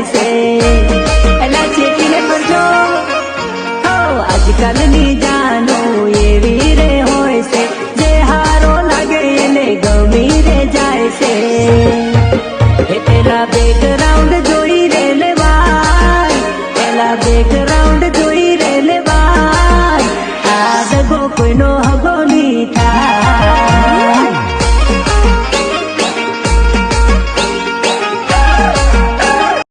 જાય છે એલા ચેતીને કરજો આજકાલની જાનો એવી રે હોય છે જે હારો લાગે એને ગમી રે જાય છે એ પેલા બે